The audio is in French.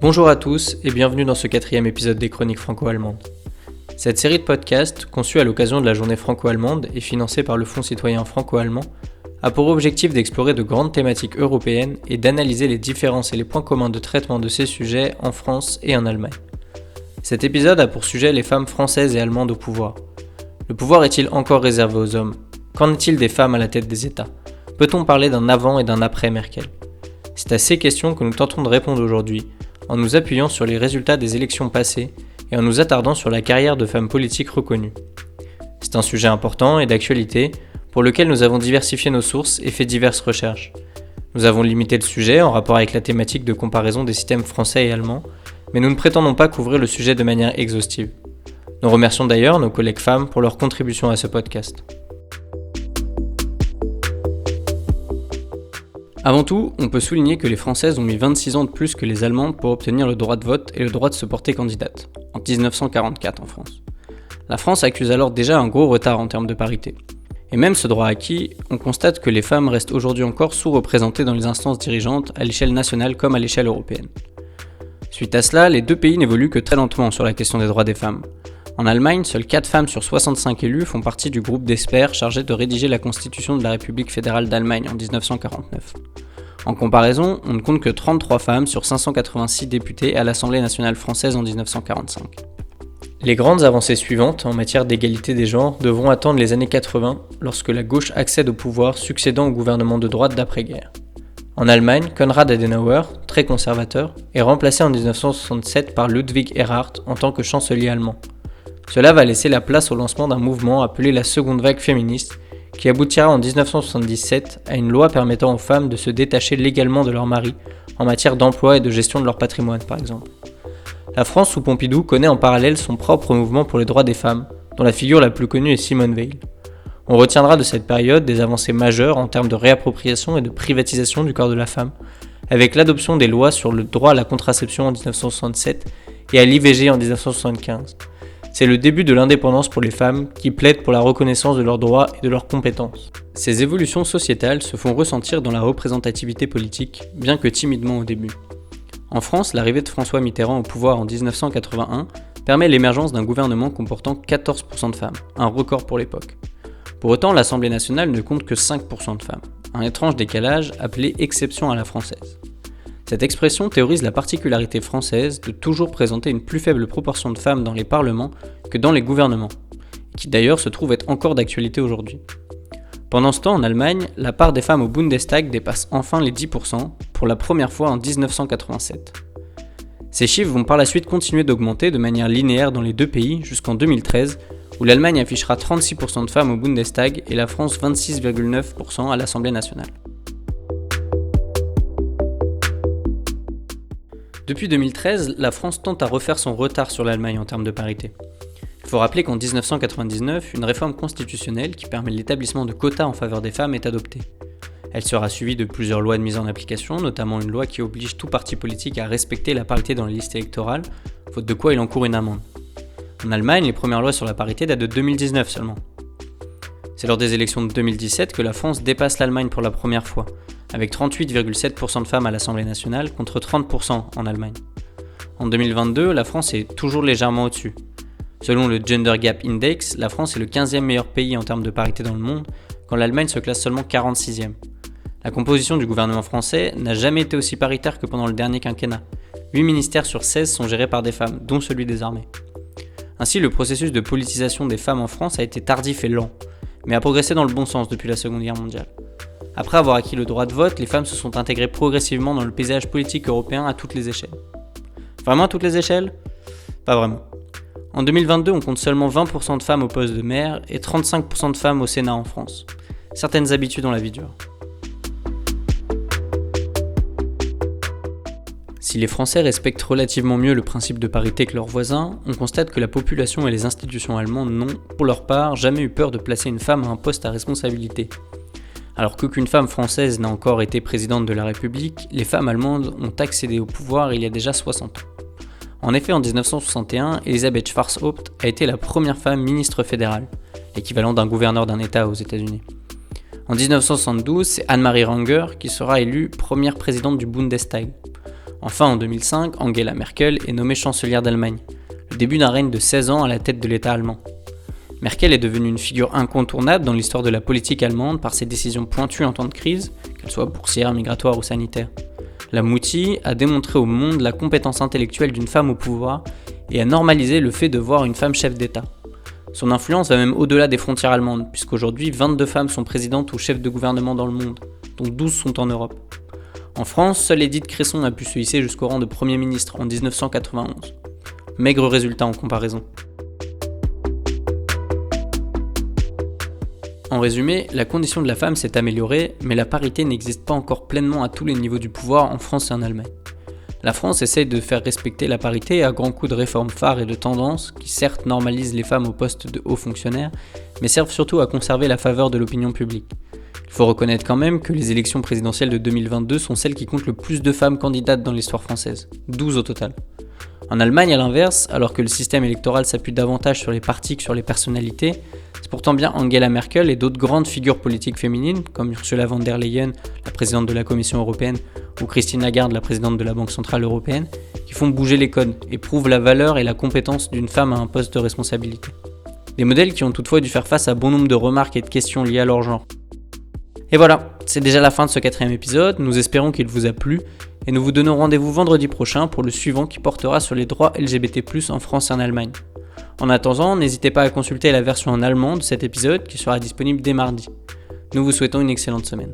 Bonjour à tous et bienvenue dans ce 4e épisode des Chroniques franco-allemandes. Cette série de podcasts, conçue à l'occasion de la journée franco-allemande et financée par le Fonds citoyen franco-allemand, a pour objectif d'explorer de grandes thématiques européennes et d'analyser les différences et les points communs de traitement de ces sujets en France et en Allemagne. Cet épisode a pour sujet les femmes françaises et allemandes au pouvoir. Le pouvoir est-il encore réservé aux hommes ? Qu'en est-il des femmes à la tête des États ? Peut-on parler d'un avant et d'un après Merkel ? C'est à ces questions que nous tentons de répondre aujourd'hui, en nous appuyant sur les résultats des élections passées et en nous attardant sur la carrière de femmes politiques reconnues. C'est un sujet important et d'actualité pour lequel nous avons diversifié nos sources et fait diverses recherches. Nous avons limité le sujet en rapport avec la thématique de comparaison des systèmes français et allemands, mais nous ne prétendons pas couvrir le sujet de manière exhaustive. Nous remercions d'ailleurs nos collègues femmes pour leur contribution à ce podcast. Avant tout, on peut souligner que les Françaises ont mis 26 ans de plus que les Allemandes pour obtenir le droit de vote et le droit de se porter candidate, en 1944 en France. La France accuse alors déjà un gros retard en termes de parité. Et même ce droit acquis, on constate que les femmes restent aujourd'hui encore sous-représentées dans les instances dirigeantes à l'échelle nationale comme à l'échelle européenne. Suite à cela, les deux pays n'évoluent que très lentement sur la question des droits des femmes. En Allemagne, seules 4 femmes sur 65 élus font partie du groupe d'experts chargé de rédiger la Constitution de la République fédérale d'Allemagne en 1949. En comparaison, on ne compte que 33 femmes sur 586 députés à l'Assemblée nationale française en 1945. Les grandes avancées suivantes en matière d'égalité des genres devront attendre les années 80, lorsque la gauche accède au pouvoir succédant au gouvernement de droite d'après-guerre. En Allemagne, Konrad Adenauer, très conservateur, est remplacé en 1967 par Ludwig Erhard en tant que chancelier allemand. Cela va laisser la place au lancement d'un mouvement appelé la seconde vague féministe, qui aboutira en 1977 à une loi permettant aux femmes de se détacher légalement de leur mari en matière d'emploi et de gestion de leur patrimoine par exemple. La France sous Pompidou connaît en parallèle son propre mouvement pour les droits des femmes, dont la figure la plus connue est Simone Veil. On retiendra de cette période des avancées majeures en termes de réappropriation et de privatisation du corps de la femme, avec l'adoption des lois sur le droit à la contraception en 1967 et à l'IVG en 1975. C'est le début de l'indépendance pour les femmes qui plaident pour la reconnaissance de leurs droits et de leurs compétences. Ces évolutions sociétales se font ressentir dans la représentativité politique, bien que timidement au début. En France, l'arrivée de François Mitterrand au pouvoir en 1981 permet l'émergence d'un gouvernement comportant 14% de femmes, un record pour l'époque. Pour autant, l'Assemblée nationale ne compte que 5% de femmes, un étrange décalage appelé exception à la française. Cette expression théorise la particularité française de toujours présenter une plus faible proportion de femmes dans les parlements que dans les gouvernements, qui d'ailleurs se trouve être encore d'actualité aujourd'hui. Pendant ce temps, en Allemagne, la part des femmes au Bundestag dépasse enfin les 10% pour la première fois en 1987. Ces chiffres vont par la suite continuer d'augmenter de manière linéaire dans les deux pays jusqu'en 2013, où l'Allemagne affichera 36% de femmes au Bundestag et la France 26,9% à l'Assemblée nationale. Depuis 2013, la France tente à refaire son retard sur l'Allemagne en termes de parité. Il faut rappeler qu'en 1999, une réforme constitutionnelle qui permet l'établissement de quotas en faveur des femmes est adoptée. Elle sera suivie de plusieurs lois de mise en application, notamment une loi qui oblige tout parti politique à respecter la parité dans les listes électorales, faute de quoi il encourt une amende. En Allemagne, les premières lois sur la parité datent de 2019 seulement. C'est lors des élections de 2017 que la France dépasse l'Allemagne pour la première fois, avec 38,7% de femmes à l'Assemblée nationale contre 30% en Allemagne. En 2022, la France est toujours légèrement au-dessus. Selon le Gender Gap Index, la France est le 15e meilleur pays en termes de parité dans le monde, quand l'Allemagne se classe seulement 46e. La composition du gouvernement français n'a jamais été aussi paritaire que pendant le dernier quinquennat. 8 ministères sur 16 sont gérés par des femmes, dont celui des armées. Ainsi, le processus de politisation des femmes en France a été tardif et lent, mais a progressé dans le bon sens depuis la Seconde Guerre mondiale. Après avoir acquis le droit de vote, les femmes se sont intégrées progressivement dans le paysage politique européen à toutes les échelles. Vraiment à toutes les échelles ? Pas vraiment. En 2022, on compte seulement 20% de femmes au poste de maire et 35% de femmes au Sénat en France. Certaines habitudes ont la vie dure. Si les Français respectent relativement mieux le principe de parité que leurs voisins, on constate que la population et les institutions allemandes n'ont, pour leur part, jamais eu peur de placer une femme à un poste à responsabilité. Alors qu'aucune femme française n'a encore été présidente de la République, les femmes allemandes ont accédé au pouvoir il y a déjà 60 ans. En effet, en 1961, Elisabeth Schwarzhaupt a été la première femme ministre fédérale, l'équivalent d'un gouverneur d'un État aux États-Unis. En 1972, c'est Annemarie Ranger qui sera élue première présidente du Bundestag. Enfin, en 2005, Angela Merkel est nommée chancelière d'Allemagne, le début d'un règne de 16 ans à la tête de l'État allemand. Merkel est devenue une figure incontournable dans l'histoire de la politique allemande par ses décisions pointues en temps de crise, qu'elles soient boursières, migratoires ou sanitaires. La Mutti a démontré au monde la compétence intellectuelle d'une femme au pouvoir et a normalisé le fait de voir une femme chef d'État. Son influence va même au-delà des frontières allemandes, puisqu'aujourd'hui 22 femmes sont présidentes ou chefs de gouvernement dans le monde, dont 12 sont en Europe. En France, seule Édith Cresson a pu se hisser jusqu'au rang de Premier ministre en 1991. Maigre résultat en comparaison. En résumé, la condition de la femme s'est améliorée, mais la parité n'existe pas encore pleinement à tous les niveaux du pouvoir en France et en Allemagne. La France essaye de faire respecter la parité à grands coups de réformes phares et de tendances qui certes normalisent les femmes au poste de hauts fonctionnaires, mais servent surtout à conserver la faveur de l'opinion publique. Il faut reconnaître quand même que les élections présidentielles de 2022 sont celles qui comptent le plus de femmes candidates dans l'histoire française, 12 au total. En Allemagne, à l'inverse, alors que le système électoral s'appuie davantage sur les partis que sur les personnalités, c'est pourtant bien Angela Merkel et d'autres grandes figures politiques féminines, comme Ursula von der Leyen, la présidente de la Commission européenne, ou Christine Lagarde, la présidente de la Banque centrale européenne, qui font bouger les codes et prouvent la valeur et la compétence d'une femme à un poste de responsabilité. Des modèles qui ont toutefois dû faire face à bon nombre de remarques et de questions liées à leur genre. Et voilà, c'est déjà la fin de ce 4e épisode, nous espérons qu'il vous a plu, et nous vous donnons rendez-vous vendredi prochain pour le suivant qui portera sur les droits LGBT+, en France et en Allemagne. En attendant, n'hésitez pas à consulter la version en allemand de cet épisode qui sera disponible dès mardi. Nous vous souhaitons une excellente semaine.